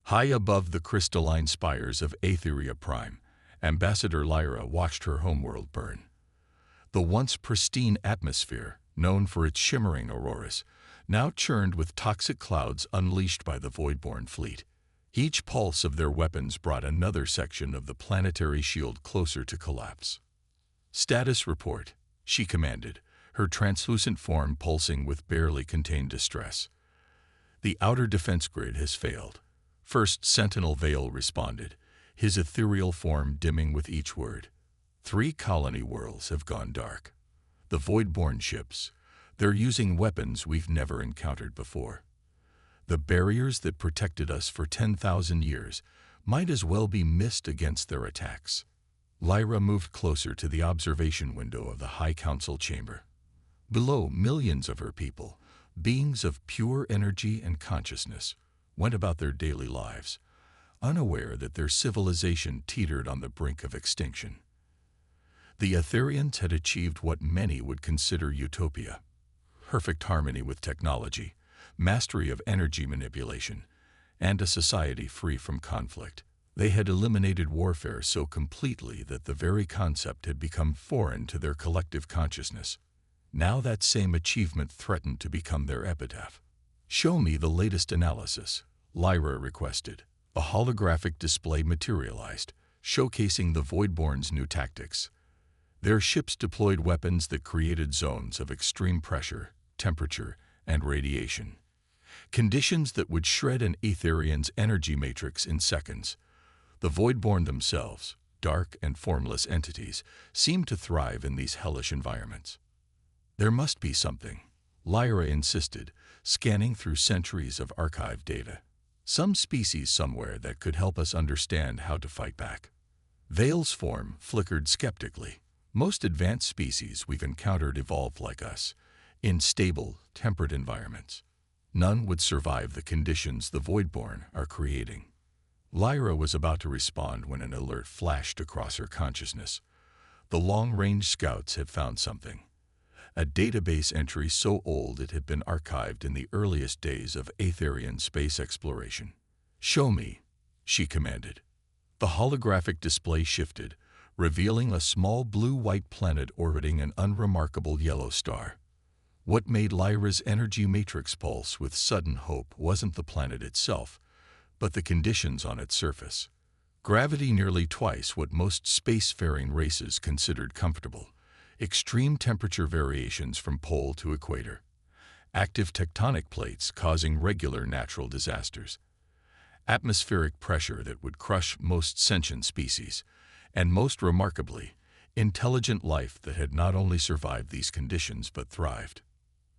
High above the crystalline spires of Aetheria Prime, Ambassador Lyra watched her homeworld burn. The once pristine atmosphere, known for its shimmering auroras, now churned with toxic clouds unleashed by the Voidborn fleet. Each pulse of their weapons brought another section of the planetary shield closer to collapse. "Status report," she commanded, her translucent form pulsing with barely contained distress. "The outer defense grid has failed." First Sentinel Vale responded, his ethereal form dimming with each word. "3 colony worlds have gone dark. The Voidborn ships, they're using weapons we've never encountered before. The barriers that protected us for 10,000 years might as well be missed against their attacks." Lyra moved closer to the observation window of the High Council chamber. Below, millions of her people, beings of pure energy and consciousness, went about their daily lives, unaware that their civilization teetered on the brink of extinction. The Etherians had achieved what many would consider utopia: perfect harmony with technology, mastery of energy manipulation, and a society free from conflict. They had eliminated warfare so completely that the very concept had become foreign to their collective consciousness. Now that same achievement threatened to become their epitaph. "Show me the latest analysis," Lyra requested. A holographic display materialized, showcasing the Voidborn's new tactics. Their ships deployed weapons that created zones of extreme pressure, temperature, and radiation. Conditions that would shred an Aetherian's energy matrix in seconds. The Voidborn themselves, dark and formless entities, seemed to thrive in these hellish environments. "There must be something," Lyra insisted, scanning through centuries of archived data. "Some species somewhere that could help us understand how to fight back." Vale's form flickered skeptically. "Most advanced species we've encountered evolved like us, in stable, temperate environments. None would survive the conditions the Voidborn are creating." Lyra was about to respond when an alert flashed across her consciousness. The long-range scouts had found something. A database entry so old it had been archived in the earliest days of Aetherian space exploration. "Show me," she commanded. The holographic display shifted, revealing a small blue-white planet orbiting an unremarkable yellow star. What made Lyra's energy matrix pulse with sudden hope wasn't the planet itself, but the conditions on its surface. Gravity nearly twice what most spacefaring races considered comfortable. Extreme temperature variations from pole to equator. Active tectonic plates causing regular natural disasters. Atmospheric pressure that would crush most sentient species. And most remarkably, intelligent life that had not only survived these conditions but thrived.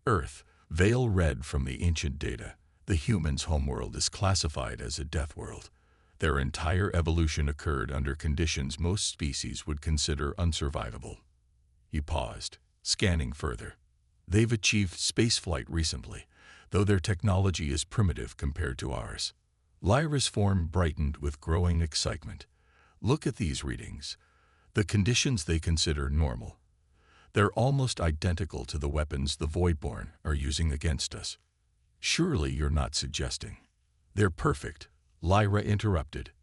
Earth, Vale read from the ancient data. The humans' homeworld is classified as a death world. Their entire evolution occurred under conditions most species would consider unsurvivable. He paused, scanning further. "They've achieved spaceflight recently, though their technology is primitive compared to ours." Lyra's form brightened with growing excitement. "Look at these readings. The conditions they consider normal. They're almost identical to the weapons the Voidborn are using against us." "Surely you're not suggesting—" "They're perfect," Lyra interrupted.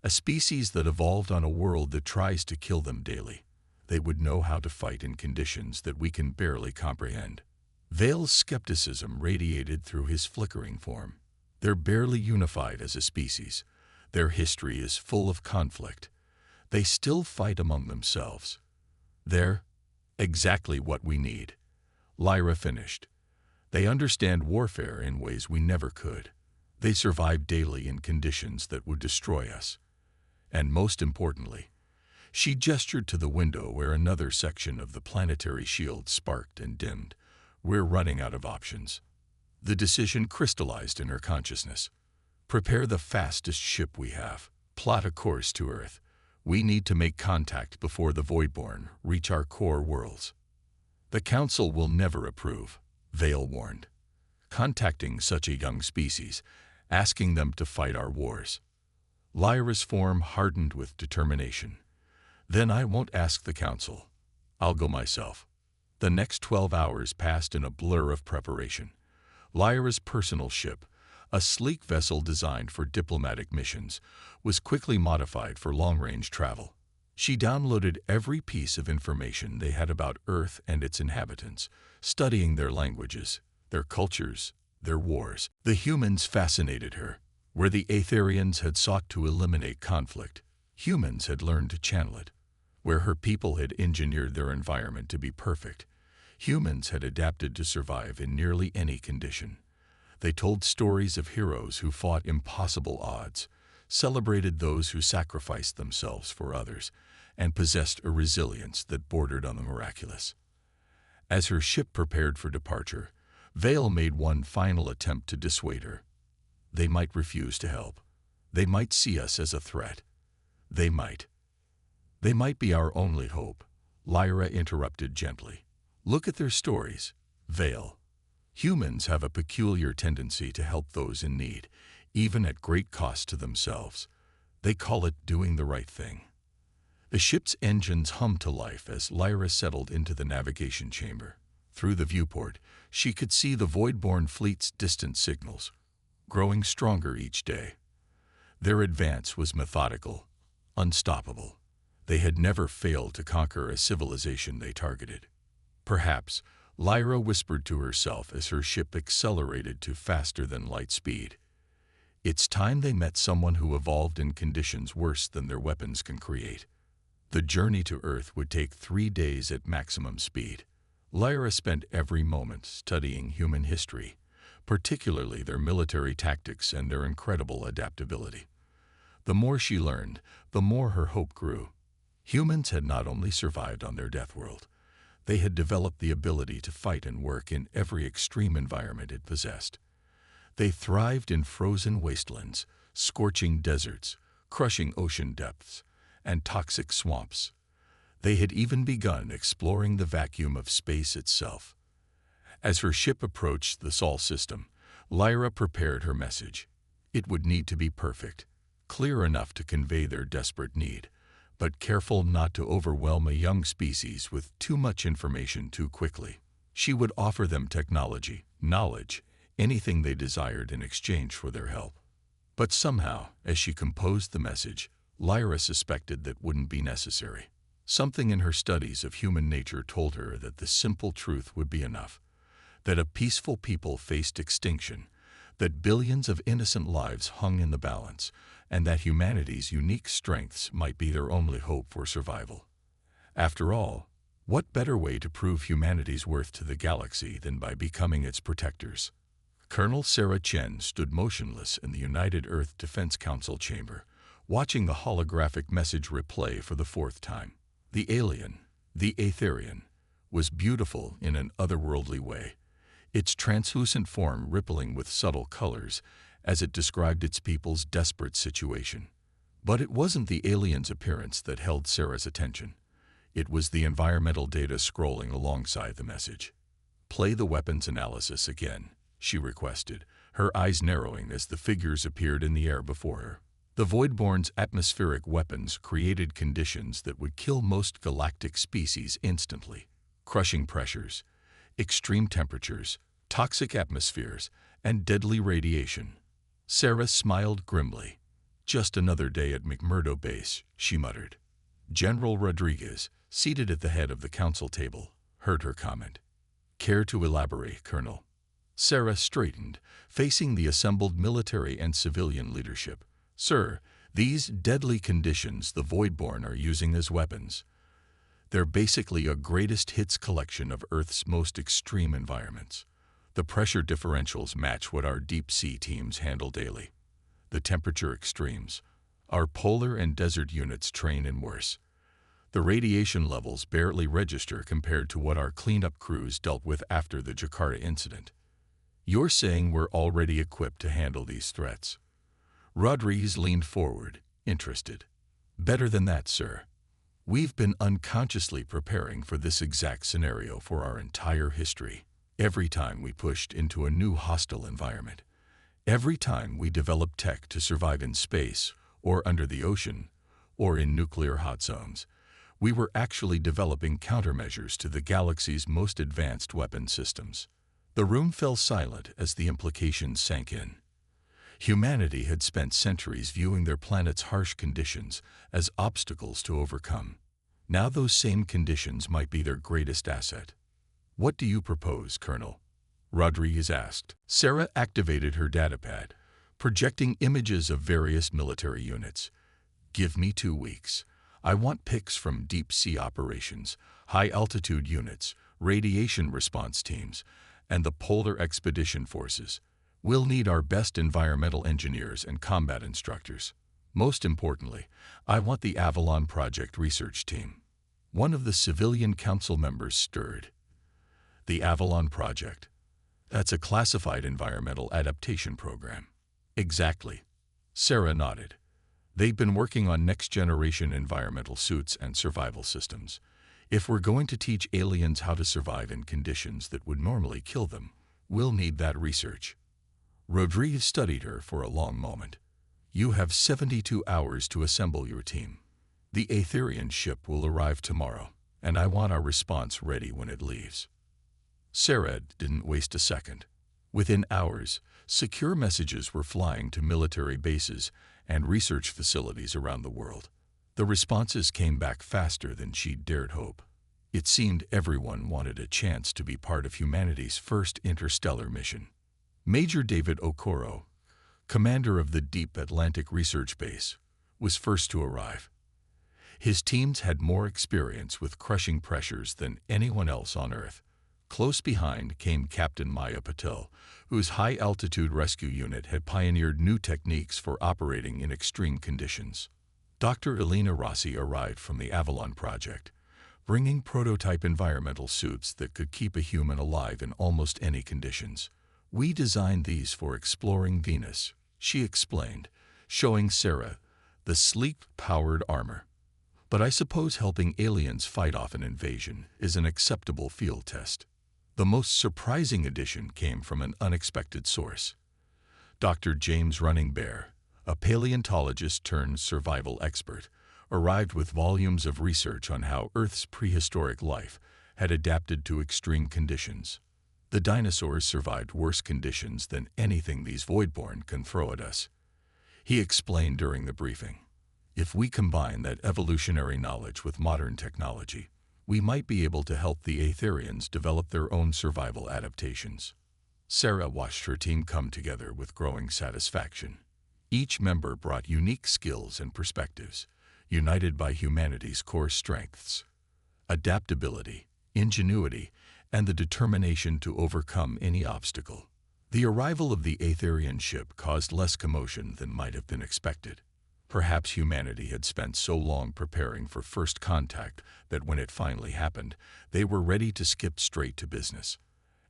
"A species that evolved on a world that tries to kill them daily. They would know how to fight in conditions that we can barely comprehend." Vale's skepticism radiated through his flickering form. "They're barely unified as a species. Their history is full of conflict. They still fight among themselves. They're exactly what we need," Lyra finished. "They understand warfare in ways we never could. They survive daily in conditions that would destroy us. And most importantly," she gestured to the window where another section of the planetary shield sparked and dimmed, "we're running out of options." The decision crystallized in her consciousness. "Prepare the fastest ship we have. Plot a course to Earth. We need to make contact before the Voidborn reach our core worlds." "The Council will never approve," Vale warned. "Contacting such a young species, asking them to fight our wars." Lyra's form hardened with determination. "Then I won't ask the Council. I'll go myself." The next 12 hours passed in a blur of preparation. Lyra's personal ship, a sleek vessel designed for diplomatic missions, was quickly modified for long-range travel. She downloaded every piece of information they had about Earth and its inhabitants, studying their languages, their cultures, their wars. The humans fascinated her. Where the Aetherians had sought to eliminate conflict, humans had learned to channel it. Where her people had engineered their environment to be perfect, humans had adapted to survive in nearly any condition. They told stories of heroes who fought impossible odds, celebrated those who sacrificed themselves for others, and possessed a resilience that bordered on the miraculous. As her ship prepared for departure, Vale made one final attempt to dissuade her. They might refuse to help. They might see us as a threat. They might be our only hope, Lyra interrupted gently. Look at their stories, Vale. Humans have a peculiar tendency to help those in need, even at great cost to themselves. They call it doing the right thing. The ship's engines hummed to life as Lyra settled into the navigation chamber. Through the viewport, she could see the Voidborn fleet's distant signals, growing stronger each day. Their advance was methodical, unstoppable. They had never failed to conquer a civilization they targeted. Perhaps, Lyra whispered to herself as her ship accelerated to faster-than-light speed. It's time they met someone who evolved in conditions worse than their weapons can create. The journey to Earth would take 3 days at maximum speed. Lyra spent every moment studying human history, particularly their military tactics and their incredible adaptability. The more she learned, the more her hope grew. Humans had not only survived on their death world, they had developed the ability to fight and work in every extreme environment it possessed. They thrived in frozen wastelands, scorching deserts, crushing ocean depths, and toxic swamps. They had even begun exploring the vacuum of space itself. As her ship approached the Sol system, Lyra prepared her message. It would need to be perfect, clear enough to convey their desperate need, but careful not to overwhelm a young species with too much information too quickly. She would offer them technology, knowledge, anything they desired in exchange for their help. But somehow, as she composed the message, Lyra suspected that wouldn't be necessary. Something in her studies of human nature told her that the simple truth would be enough, that a peaceful people faced extinction, that billions of innocent lives hung in the balance, and that humanity's unique strengths might be their only hope for survival. After all, what better way to prove humanity's worth to the galaxy than by becoming its protectors? Colonel Sarah Chen stood motionless in the United Earth Defense Council chamber, watching the holographic message replay for the 4th time. The alien, the Aetherian, was beautiful in an otherworldly way, its translucent form rippling with subtle colors as it described its people's desperate situation. But it wasn't the alien's appearance that held Sarah's attention. It was the environmental data scrolling alongside the message. "Play the weapons analysis again," she requested, her eyes narrowing as the figures appeared in the air before her. The Voidborn's atmospheric weapons created conditions that would kill most galactic species instantly. Crushing pressures, extreme temperatures, toxic atmospheres, and deadly radiation. Sarah smiled grimly. "Just another day at McMurdo Base," she muttered. General Rodriguez, seated at the head of the council table, heard her comment. "Care to elaborate, Colonel?" Sarah straightened, facing the assembled military and civilian leadership. "Sir, these deadly conditions the Voidborn are using as weapons. They're basically a greatest hits collection of Earth's most extreme environments. The pressure differentials match what our deep-sea teams handle daily. The temperature extremes. Our polar and desert units train in worse. The radiation levels barely register compared to what our cleanup crews dealt with after the Jakarta incident. You're saying we're already equipped to handle these threats?" Rodriguez leaned forward, interested. "Better than that, sir. We've been unconsciously preparing for this exact scenario for our entire history. Every time we pushed into a new hostile environment, every time we developed tech to survive in space, or under the ocean, or in nuclear hot zones, we were actually developing countermeasures to the galaxy's most advanced weapon systems." The room fell silent as the implications sank in. Humanity had spent centuries viewing their planet's harsh conditions as obstacles to overcome. Now those same conditions might be their greatest asset. "What do you propose, Colonel?" Rodriguez asked. Sarah activated her datapad, projecting images of various military units. "Give me 2 weeks. I want pics from deep-sea operations, high-altitude units, radiation response teams, and the Polar Expedition Forces. We'll need our best environmental engineers and combat instructors. Most importantly, I want the Avalon Project research team." One of the civilian council members stirred. "The Avalon Project? That's a classified environmental adaptation program." "Exactly." Sarah nodded. "They've been working on next-generation environmental suits and survival systems. If we're going to teach aliens how to survive in conditions that would normally kill them, we'll need that research." Rodriguez studied her for a long moment. "You have 72 hours to assemble your team. The Aetherian ship will arrive tomorrow, and I want our response ready when it leaves." Sarah didn't waste a second. Within hours, secure messages were flying to military bases and research facilities around the world. The responses came back faster than she'd dared hope. It seemed everyone wanted a chance to be part of humanity's first interstellar mission. Major David Okoro, commander of the Deep Atlantic Research Base, was first to arrive. His teams had more experience with crushing pressures than anyone else on Earth. Close behind came Captain Maya Patel, whose high-altitude rescue unit had pioneered new techniques for operating in extreme conditions. Dr. Elena Rossi arrived from the Avalon Project, bringing prototype environmental suits that could keep a human alive in almost any conditions. "We designed these for exploring Venus," she explained, showing Sarah the sleek, powered armor. "But I suppose helping aliens fight off an invasion is an acceptable field test." The most surprising addition came from an unexpected source. Dr. James Running Bear, a paleontologist turned survival expert, arrived with volumes of research on how Earth's prehistoric life had adapted to extreme conditions. "The dinosaurs survived worse conditions than anything these Voidborn can throw at us," he explained during the briefing. "If we combine that evolutionary knowledge with modern technology, we might be able to help the Aetherians develop their own survival adaptations." Sarah watched her team come together with growing satisfaction. Each member brought unique skills and perspectives, united by humanity's core strengths: adaptability, ingenuity, and the determination to overcome any obstacle. The arrival of the Aetherian ship caused less commotion than might have been expected. Perhaps humanity had spent so long preparing for first contact that when it finally happened, they were ready to skip straight to business.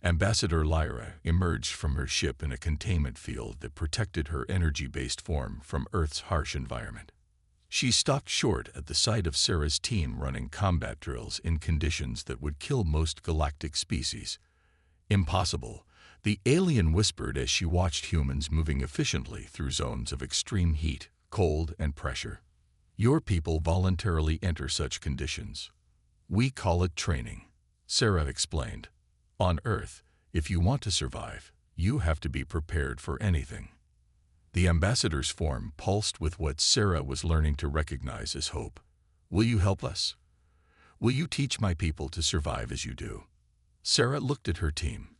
Ambassador Lyra emerged from her ship in a containment field that protected her energy-based form from Earth's harsh environment. She stopped short at the sight of Sarah's team running combat drills in conditions that would kill most galactic species. "Impossible," the alien whispered as she watched humans moving efficiently through zones of extreme heat, cold, and pressure. "Your people voluntarily enter such conditions. We call it training," Sarah explained. "On Earth, if you want to survive, you have to be prepared for anything." The ambassador's form pulsed with what Sarah was learning to recognize as hope. "Will you help us? Will you teach my people to survive as you do?" Sarah looked at her team.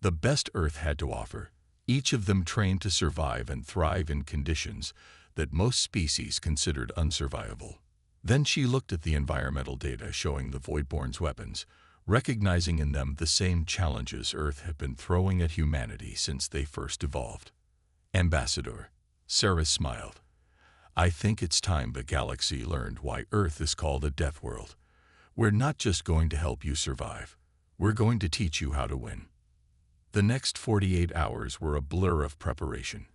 The best Earth had to offer, each of them trained to survive and thrive in conditions that most species considered unsurvivable. Then she looked at the environmental data showing the Voidborn's weapons, recognizing in them the same challenges Earth had been throwing at humanity since they first evolved. "Ambassador," Sarah smiled, "I think it's time the galaxy learned why Earth is called a death world. We're not just going to help you survive. We're going to teach you how to win." The next 48 hours were a blur of preparation.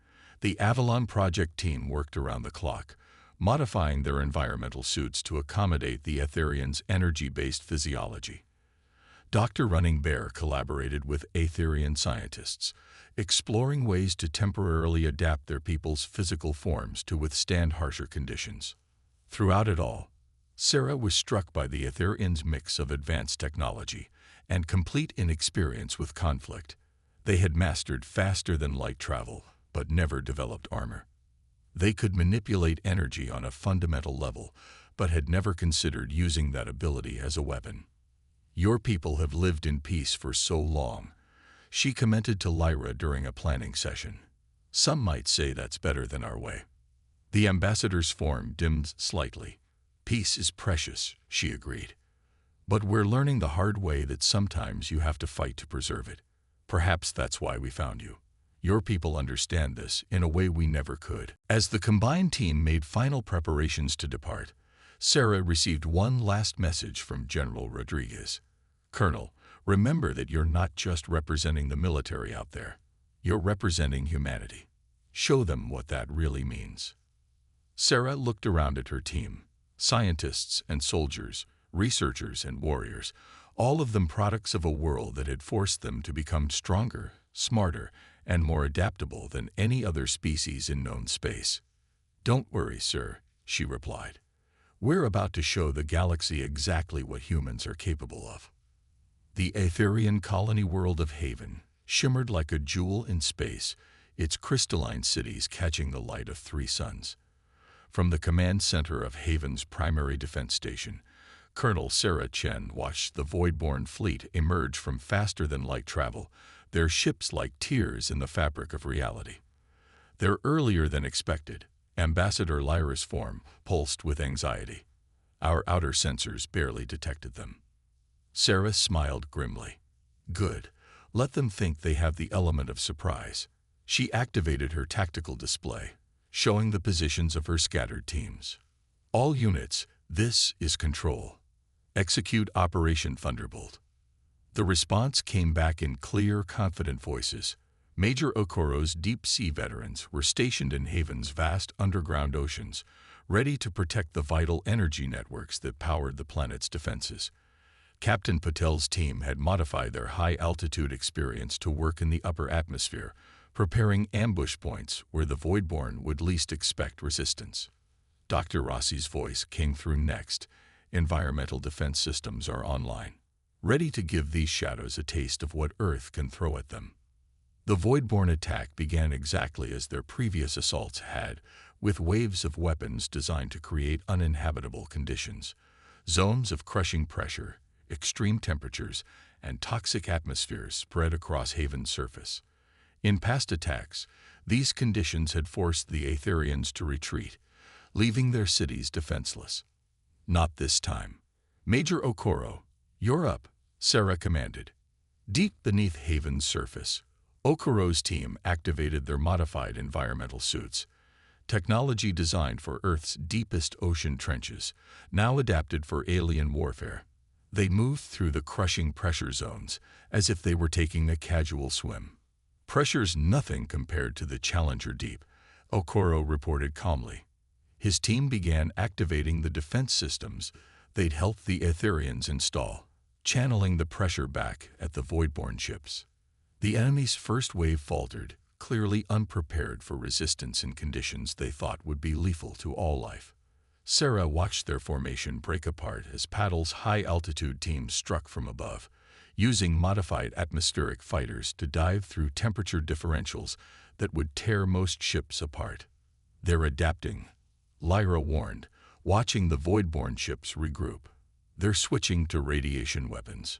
The Avalon Project team worked around the clock, modifying their environmental suits to accommodate the Aetherians' energy-based physiology. Dr. Running Bear collaborated with Aetherian scientists, exploring ways to temporarily adapt their people's physical forms to withstand harsher conditions. Throughout it all, Sarah was struck by the Aetherians' mix of advanced technology and complete inexperience with conflict. They had mastered faster-than-light travel, but never developed armor. They could manipulate energy on a fundamental level, but had never considered using that ability as a weapon. "Your people have lived in peace for so long," she commented to Lyra during a planning session. "Some might say that's better than our way." The ambassador's form dimmed slightly. "Peace is precious," she agreed. "But we're learning the hard way that sometimes you have to fight to preserve it. Perhaps that's why we found you. Your people understand this in a way we never could." As the combined team made final preparations to depart, Sarah received one last message from General Rodriguez. "Colonel, remember that you're not just representing the military out there. You're representing humanity. Show them what that really means." Sarah looked around at her team. Scientists and soldiers, researchers and warriors, all of them products of a world that had forced them to become stronger, smarter, and more adaptable than any other species in known space. "Don't worry, sir," she replied. "We're about to show the galaxy exactly what humans are capable of." The Aetherian colony world of Haven shimmered like a jewel in space, its crystalline cities catching the light of 3 suns. From the command center of Haven's primary defense station, Colonel Sarah Chen watched the Voidborn fleet emerge from faster-than-light travel, their ships like tears in the fabric of reality. Their earlier than expected, Ambassador Lyra's form pulsed with anxiety. Our outer sensors barely detected them. Sarah smiled grimly. "Good. Let them think they have the element of surprise." She activated her tactical display, showing the positions of her scattered teams. "All units, this is Control. Execute Operation Thunderbolt." The response came back in clear, confident voices. Major Okoro's deep-sea veterans were stationed in Haven's vast underground oceans, ready to protect the vital energy networks that powered the planet's defenses. Captain Patel's team had modified their high-altitude experience to work in the upper atmosphere, preparing ambush points where the Voidborn would least expect resistance. Dr. Rossi's voice came through next. "Environmental defense systems are online, ready to give these shadows a taste of what Earth can throw at them." The Voidborn attack began exactly as their previous assaults had, with waves of weapons designed to create uninhabitable conditions. Zones of crushing pressure, extreme temperatures, and toxic atmospheres spread across Haven's surface. In past attacks, these conditions had forced the Aetherians to retreat, leaving their cities defenseless. Not this time. "Major Okoro, you're up," Sarah commanded. Deep beneath Haven's surface, Okoro's team activated their modified environmental suits, technology designed for Earth's deepest ocean trenches, now adapted for alien warfare. They moved through the crushing pressure zones as if they were taking a casual swim. "Pressure's nothing compared to the Challenger Deep," Okoro reported calmly. His team began activating the defense systems they'd helped the Aetherians install, channeling the pressure back at the Voidborn ships. The enemy's first wave faltered, clearly unprepared for resistance in conditions they thought would be lethal to all life. Sarah watched their formation break apart as Paddle's high-altitude team struck from above, using modified atmospheric fighters to dive through temperature differentials that would tear most ships apart. "They're adapting," Lyra warned, watching the Voidborn ships regroup. "They're switching to radiation weapons."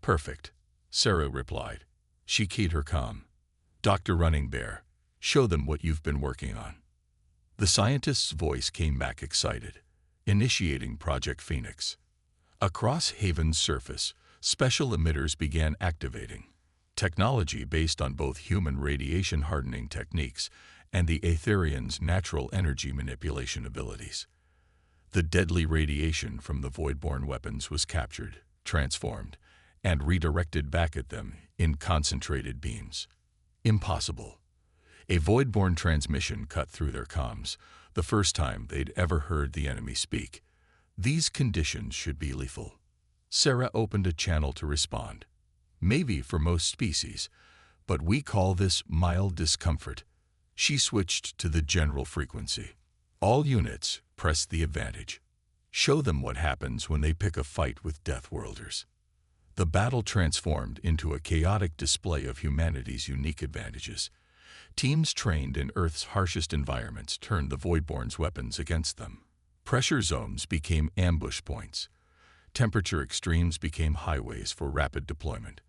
"Perfect," Sarah replied. She keyed her comm. "Dr. Running Bear, show them what you've been working on." The scientist's voice came back excited, initiating Project Phoenix. Across Haven's surface, special emitters began activating, technology based on both human radiation hardening techniques and the Aetherians' natural energy manipulation abilities. The deadly radiation from the Voidborn weapons was captured, transformed, and redirected back at them in concentrated beams. Impossible. A Voidborn transmission cut through their comms, the first time they'd ever heard the enemy speak. "These conditions should be lethal." Sarah opened a channel to respond. "Maybe for most species, but we call this mild discomfort." She switched to the general frequency. "All units, press the advantage. Show them what happens when they pick a fight with Deathworlders." The battle transformed into a chaotic display of humanity's unique advantages. Teams trained in Earth's harshest environments turned the Voidborn's weapons against them. Pressure zones became ambush points. Temperature extremes became highways for rapid deployment.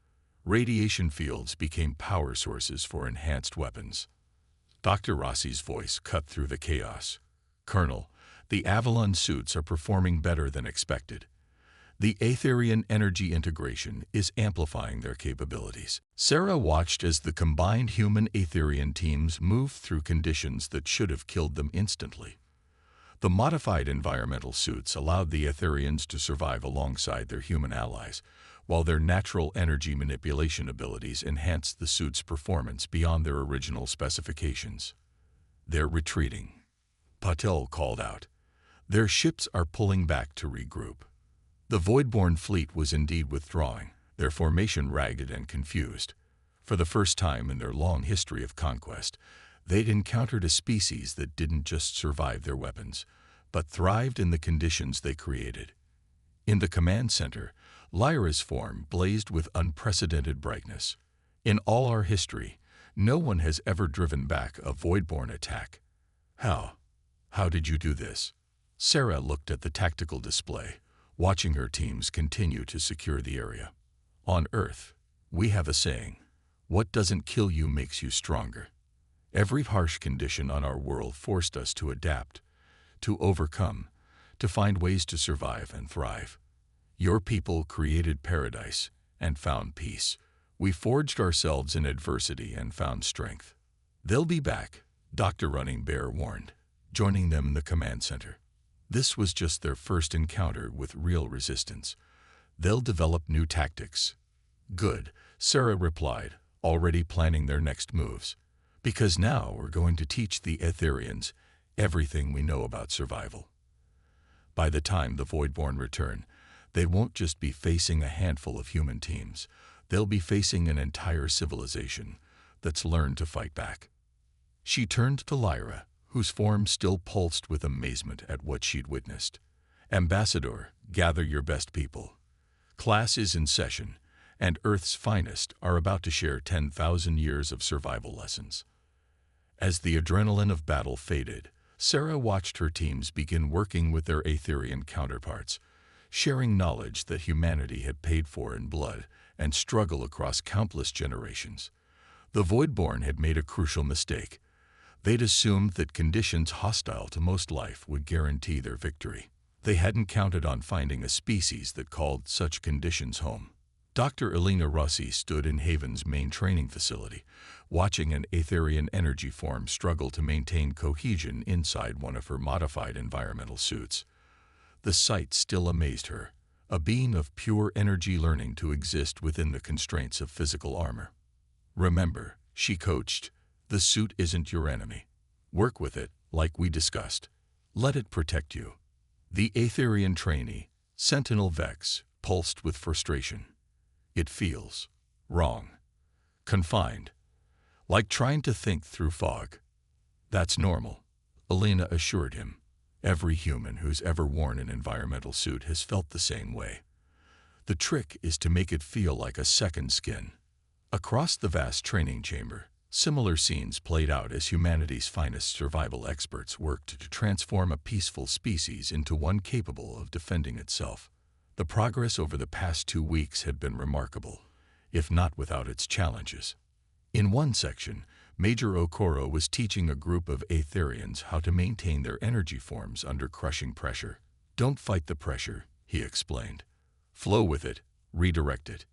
Radiation fields became power sources for enhanced weapons. Dr. Rossi's voice cut through the chaos. "Colonel, the Avalon suits are performing better than expected. The Aetherian energy integration is amplifying their capabilities." Sarah watched as the combined human-Aetherian teams moved through conditions that should have killed them instantly. The modified environmental suits allowed the Aetherians to survive alongside their human allies, while their natural energy manipulation abilities enhanced the suit's performance beyond their original specifications. "They're retreating," Patel called out. "Their ships are pulling back to regroup." The Voidborn fleet was indeed withdrawing, their formation ragged and confused. For the first time in their long history of conquest, they'd encountered a species that didn't just survive their weapons, but thrived in the conditions they created. In the command center, Lyra's form blazed with unprecedented brightness. "In all our history, no one has ever driven back a Voidborn attack." How did you do this?" Sarah looked at the tactical display, watching her teams continue to secure the area. "On Earth, we have a saying, 'What doesn't kill you makes you stronger.' Every harsh condition on our world forced us to adapt, to overcome, to find ways to survive and thrive. Your people created paradise and found peace. We forged ourselves in adversity and found strength." "They'll be back," Dr. Running Bear warned, joining them in the command center. This was just their first encounter with real resistance. "They'll develop new tactics." "Good," Sarah replied, already planning their next moves. "Because now we're going to teach the Aetherians everything we know about survival." By the time the Voidborn return, they won't just be facing a handful of human teams. They'll be facing an entire civilization that's learned to fight back. She turned to Lyra, whose form still pulsed with amazement at what she'd witnessed. "Ambassador, gather your best people. Class is in session, and Earth's finest are about to share 10,000 years of survival lessons." As the adrenaline of battle faded, Sarah watched her teams begin working with their Aetherian counterparts, sharing knowledge that humanity had paid for in blood and struggle across countless generations. The Voidborn had made a crucial mistake. They'd assumed that conditions hostile to most life would guarantee their victory. They hadn't counted on finding a species that called such conditions home. Dr. Elena Rossi stood in Haven's main training facility, watching an Aetherian energy form struggle to maintain cohesion inside one of her modified environmental suits. The sight still amazed her, a being of pure energy learning to exist within the constraints of physical armor. "Remember," she coached, "the suit isn't your enemy. Work with it, like we discussed. Let it protect you." The Aetherian trainee, Sentinel Vex, pulsed with frustration. "It feels wrong. Confined. Like trying to think through fog." "That's normal," Elena assured him. "Every human who's ever worn an environmental suit has felt the same way. The trick is to make it feel like a second skin." Across the vast training chamber, similar scenes played out as humanity's finest survival experts worked to transform a peaceful species into one capable of defending itself. The progress over the past 2 weeks had been remarkable, if not without its challenges. In one section, Major Okoro was teaching a group of Aetherians how to maintain their energy forms under crushing pressure. "Don't fight the pressure," he explained. "Flow with it, redirect it.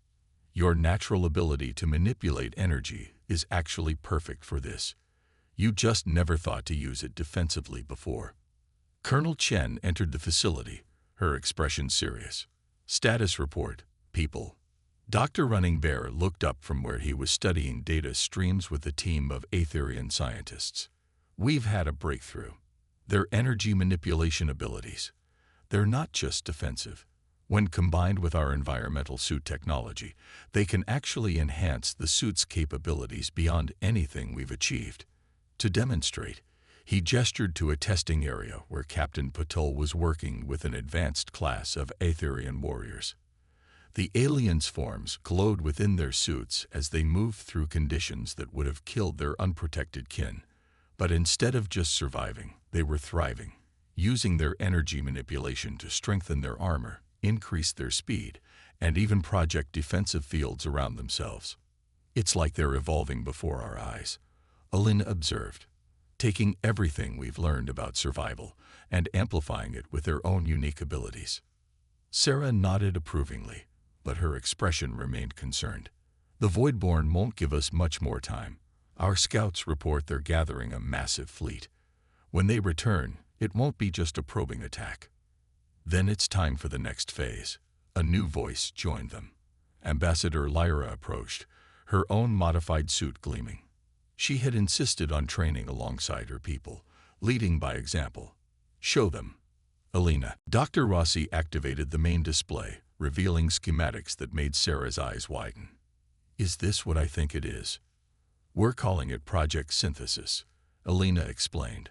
Your natural ability to manipulate energy is actually perfect for this. You just never thought to use it defensively before." Colonel Chen entered the facility, her expression serious. "Status report, people." Dr. Running Bear looked up from where he was studying data streams with a team of Aetherian scientists. "We've had a breakthrough. Their energy manipulation abilities. They're not just defensive. When combined with our environmental suit technology, they can actually enhance the suit's capabilities beyond anything we've achieved." To demonstrate, he gestured to a testing area where Captain Patel was working with an advanced class of Aetherian warriors. The aliens' forms glowed within their suits as they moved through conditions that would have killed their unprotected kin. But instead of just surviving, they were thriving, using their energy manipulation to strengthen their armor, increase their speed, and even project defensive fields around themselves. It's like they're evolving before our eyes, Alina observed, taking everything we've learned about survival and amplifying it with their own unique abilities. Sarah nodded approvingly, but her expression remained concerned. The Voidborn won't give us much more time. Our scouts report they're gathering a massive fleet. When they return, it won't be just a probing attack. Then it's time for the next phase. A new voice joined them. Ambassador Lyra approached, her own modified suit gleaming. She had insisted on training alongside her people, leading by example. Show them. Alina. Dr. Rossi activated the main display, revealing schematics that made Sarah's eyes widen. Is this what I think it is? We're calling it Project Synthesis, Alina explained.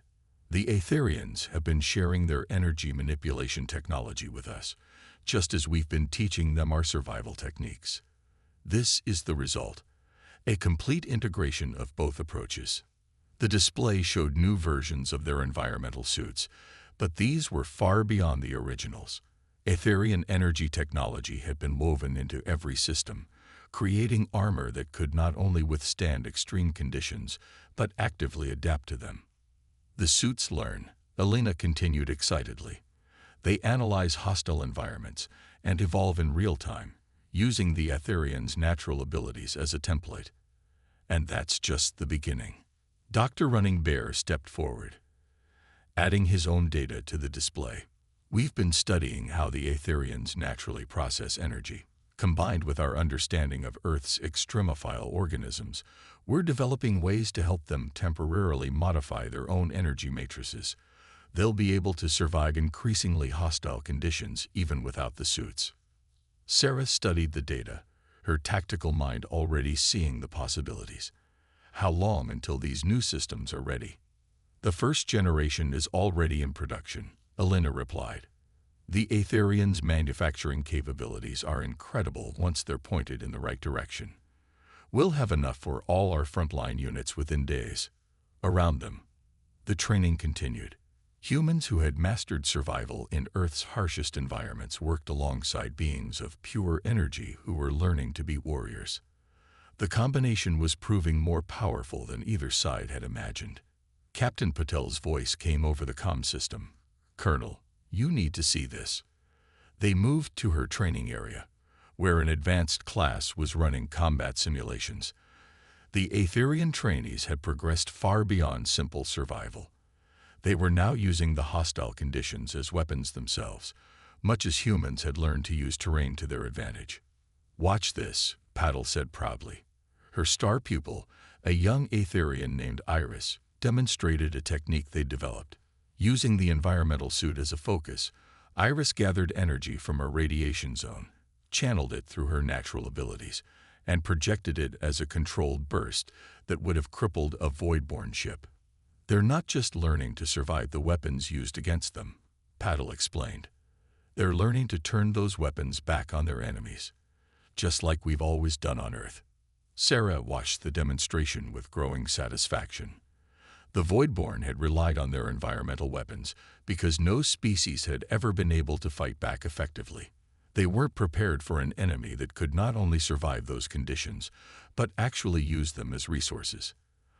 The Aetherians have been sharing their energy manipulation technology with us, just as we've been teaching them our survival techniques. This is the result. A complete integration of both approaches. The display showed new versions of their environmental suits, but these were far beyond the originals. Aetherian energy technology had been woven into every system, creating armor that could not only withstand extreme conditions, but actively adapt to them. The suits learn, Alina continued excitedly. They analyze hostile environments and evolve in real time, using the Aetherians' natural abilities as a template. And that's just the beginning. Dr. Running Bear stepped forward, adding his own data to the display. We've been studying how the Aetherians naturally process energy. Combined with our understanding of Earth's extremophile organisms, we're developing ways to help them temporarily modify their own energy matrices. They'll be able to survive increasingly hostile conditions even without the suits. Sarah studied the data, her tactical mind already seeing the possibilities. How long until these new systems are ready? The first generation is already in production, Alina replied. The Aetherians' manufacturing capabilities are incredible once they're pointed in the right direction. We'll have enough for all our frontline units within days. Around them, the training continued. Humans who had mastered survival in Earth's harshest environments worked alongside beings of pure energy who were learning to be warriors. The combination was proving more powerful than either side had imagined. Captain Patel's voice came over the comm system. Colonel, you need to see this. They moved to her training area, where an advanced class was running combat simulations. The Aetherian trainees had progressed far beyond simple survival. They were now using the hostile conditions as weapons themselves, much as humans had learned to use terrain to their advantage. Watch this, Patel said proudly. Her star pupil, a young Aetherian named Iris, demonstrated a technique they'd developed. Using the environmental suit as a focus, Iris gathered energy from a radiation zone, channeled it through her natural abilities, and projected it as a controlled burst that would have crippled a Voidborn ship. They're not just learning to survive the weapons used against them, Patel explained. They're learning to turn those weapons back on their enemies, just like we've always done on Earth. Sarah watched the demonstration with growing satisfaction. The Voidborn had relied on their environmental weapons because no species had ever been able to fight back effectively. They weren't prepared for an enemy that could not only survive those conditions, but actually use them as resources.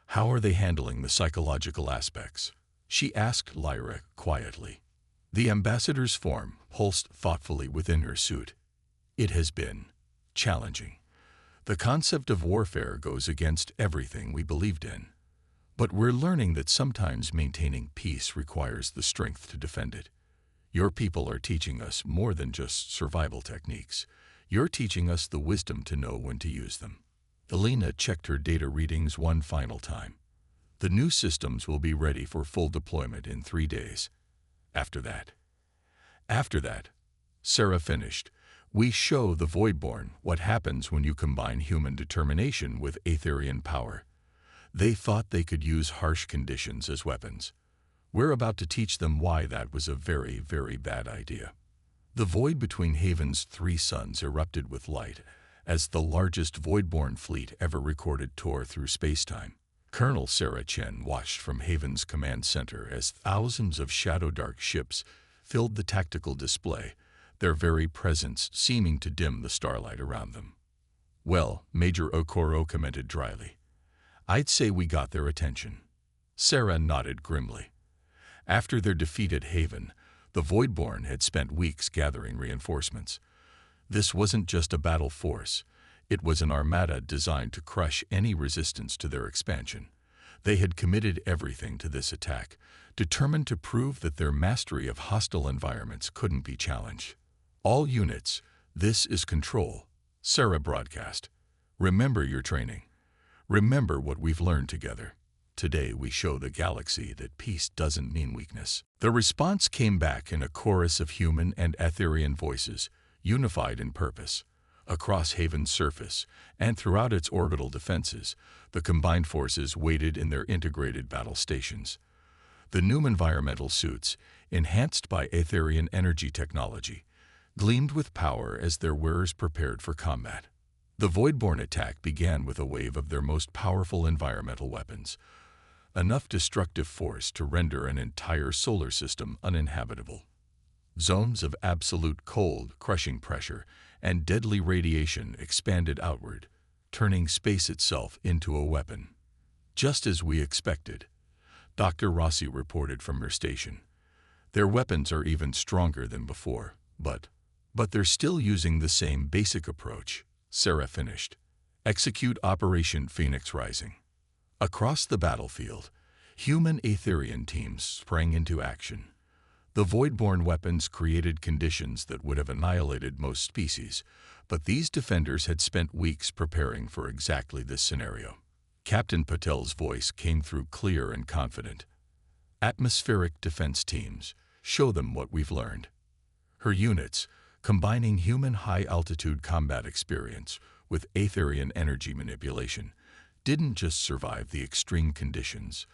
How are they handling the psychological aspects? She asked Lyra quietly. The ambassador's form pulsed thoughtfully within her suit. It has been challenging. The concept of warfare goes against everything we believed in. But we're learning that sometimes maintaining peace requires the strength to defend it. Your people are teaching us more than just survival techniques. You're teaching us the wisdom to know when to use them. Alina checked her data readings one final time. The new systems will be ready for full deployment in 3 days. After that, Sarah finished, we show the Voidborn what happens when you combine human determination with Aetherian power. They thought they could use harsh conditions as weapons. We're about to teach them why that was a very, very bad idea. The void between Haven's three suns erupted with light as the largest voidborn fleet ever recorded tore through spacetime. Colonel Sarah Chen watched from Haven's command center as thousands of shadow-dark ships filled the tactical display, their very presence seeming to dim the starlight around them. "Well," Major Okoro commented dryly, "I'd say we got their attention." Sarah nodded grimly. After their defeat at Haven, the Voidborn had spent weeks gathering reinforcements. This wasn't just a battle force. It was an armada designed to crush any resistance to their expansion. They had committed everything to this attack, determined to prove that their mastery of hostile environments couldn't be challenged. "All units, this is Control," Sarah broadcast. "Remember your training. Remember what we've learned together. Today we show the galaxy that peace doesn't mean weakness." The response came back in a chorus of human and Etherian voices, unified in purpose. Across Haven's surface and throughout its orbital defenses, the combined forces waited in their integrated battle stations. The new environmental suits, enhanced by Etherian energy technology, gleamed with power as their wearers prepared for combat. The Voidborn attack began with a wave of their most powerful environmental weapons, enough destructive force to render an entire solar system uninhabitable. Zones of absolute cold, crushing pressure, and deadly radiation expanded outward, turning space itself into a weapon. "Just as we expected," Dr. Rossi reported from her station. "Their weapons are even stronger than before, but they're still using the same basic approach," Sarah finished. "Execute Operation Phoenix Rising." Across the battlefield, human Etherian teams sprang into action. The Voidborn weapons created conditions that would have annihilated most species, but these defenders had spent weeks preparing for exactly this scenario. Captain Patel's voice came through clear and confident. "Atmospheric defense teams, show them what we've learned." Her units, combining human high-altitude combat experience with Etherian energy manipulation, didn't just survive the extreme conditions,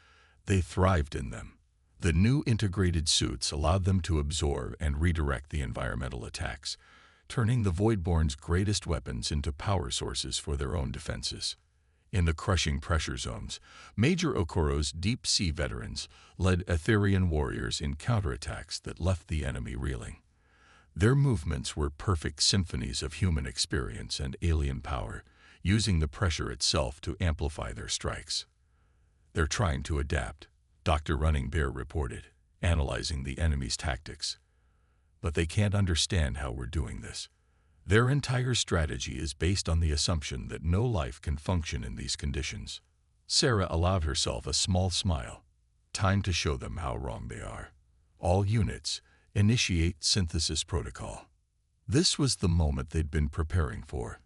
they thrived in them. The new integrated suits allowed them to absorb and redirect the environmental attacks, turning the Voidborn's greatest weapons into power sources for their own defenses. In the crushing pressure zones, Major Okoro's deep-sea veterans led Etherian warriors in counterattacks that left the enemy reeling. Their movements were perfect symphonies of human experience and alien power, using the pressure itself to amplify their strikes. "They're trying to adapt," Dr. Running Bear reported, analyzing the enemy's tactics. "But they can't understand how we're doing this. Their entire strategy is based on the assumption that no life can function in these conditions." Sarah allowed herself a small smile. "Time to show them how wrong they are. All units, initiate synthesis protocol." This was the moment they'd been preparing for.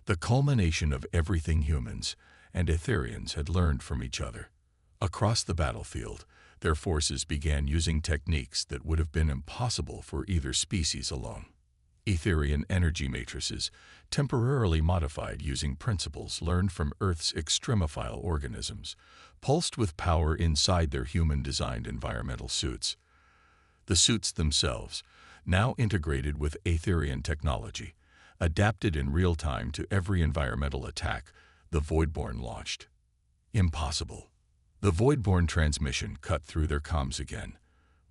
The culmination of everything humans and Etherians had learned from each other. Across the battlefield, their forces began using techniques that would have been impossible for either species alone. Etherian energy matrices, temporarily modified using principles learned from Earth's extremophile organisms, pulsed with power inside their human-designed environmental suits. The suits themselves, now integrated with Etherian technology, adapted in real time to every environmental attack the Voidborn launched. Impossible. The Voidborn transmission cut through their comms again,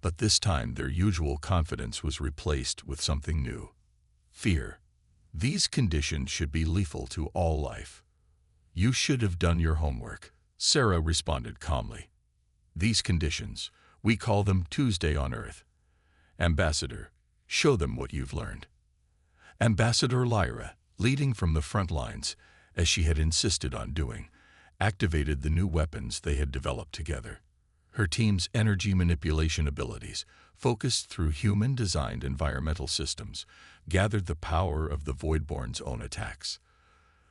but this time their usual confidence was replaced with something new. Fear. "These conditions should be lethal to all life." "You should have done your homework," Sarah responded calmly. "These conditions, we call them Tuesday on Earth. Ambassador, show them what you've learned." Ambassador Lyra, leading from the front lines, as she had insisted on doing, activated the new weapons they had developed together. Her team's energy manipulation abilities, focused through human-designed environmental systems, gathered the power of the Voidborn's own attacks.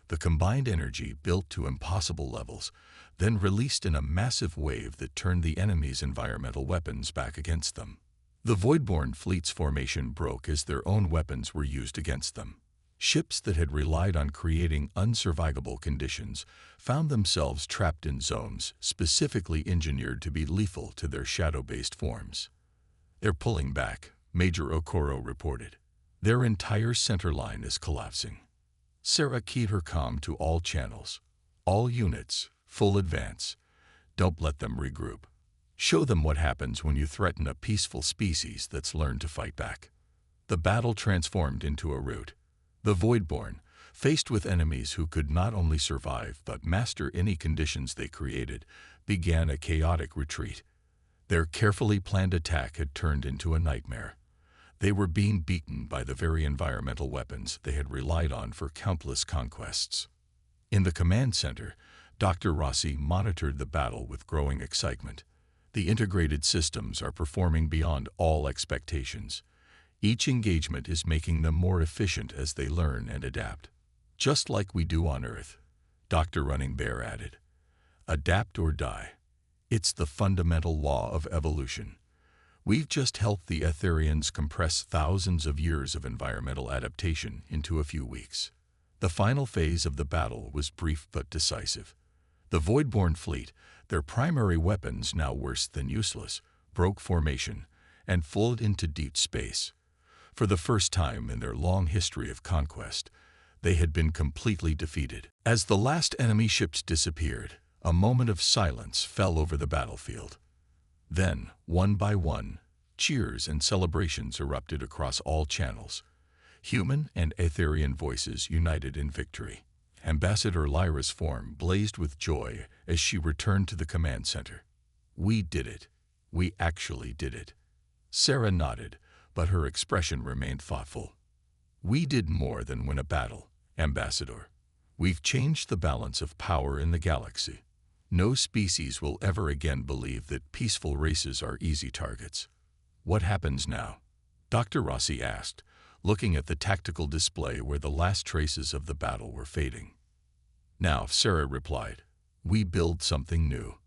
The combined energy built to impossible levels, then released in a massive wave that turned the enemy's environmental weapons back against them. The Voidborn fleet's formation broke as their own weapons were used against them. Ships that had relied on creating unsurvivable conditions found themselves trapped in zones specifically engineered to be lethal to their shadow-based forms. "They're pulling back," Major Okoro reported. Their entire center line is collapsing. Sarah keyed her comm to all channels. All units, full advance. Don't let them regroup. Show them what happens when you threaten a peaceful species that's learned to fight back. The battle transformed into a rout. The Voidborn, faced with enemies who could not only survive but master any conditions they created, began a chaotic retreat. Their carefully planned attack had turned into a nightmare. They were being beaten by the very environmental weapons they had relied on for countless conquests. In the command center, Dr. Rossi monitored the battle with growing excitement. The integrated systems are performing beyond all expectations. Each engagement is making them more efficient as they learn and adapt. Just like we do on Earth, Dr. Running Bear added. Adapt or die. It's the fundamental law of evolution. We've just helped the Etherians compress thousands of years of environmental adaptation into a few weeks. The final phase of the battle was brief but decisive. The Voidborn fleet, their primary weapons now worse than useless, broke formation and flowed into deep space. For the first time in their long history of conquest, they had been completely defeated. As the last enemy ships disappeared, a moment of silence fell over the battlefield. Then, one by one, cheers and celebrations erupted across all channels. Human and Etherian voices united in victory. Ambassador Lyra's form blazed with joy as she returned to the command center. We did it. We actually did it. Sarah nodded, but her expression remained thoughtful. We did more than win a battle, Ambassador. We've changed the balance of power in the galaxy. No species will ever again believe that peaceful races are easy targets. What happens now? Dr. Rossi asked, looking at the tactical display where the last traces of the battle were fading. Now, Sarah replied, we build something new.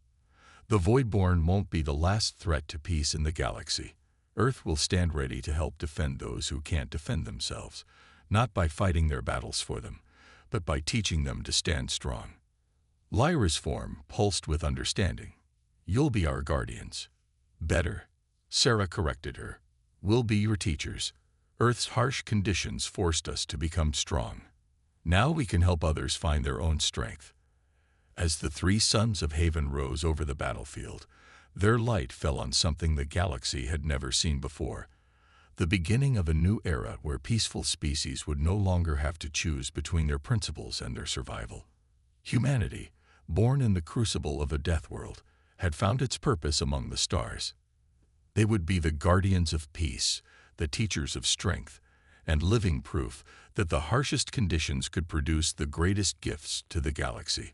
The Voidborn won't be the last threat to peace in the galaxy. Earth will stand ready to help defend those who can't defend themselves, not by fighting their battles for them, but by teaching them to stand strong. Lyra's form pulsed with understanding. You'll be our guardians. Better, Sarah corrected her. We'll be your teachers. Earth's harsh conditions forced us to become strong. Now we can help others find their own strength. As the three sons of Haven rose over the battlefield, their light fell on something the galaxy had never seen before. The beginning of a new era where peaceful species would no longer have to choose between their principles and their survival. Humanity, born in the crucible of a death world, had found its purpose among the stars. They would be the guardians of peace, the teachers of strength, and living proof that the harshest conditions could produce the greatest gifts to the galaxy.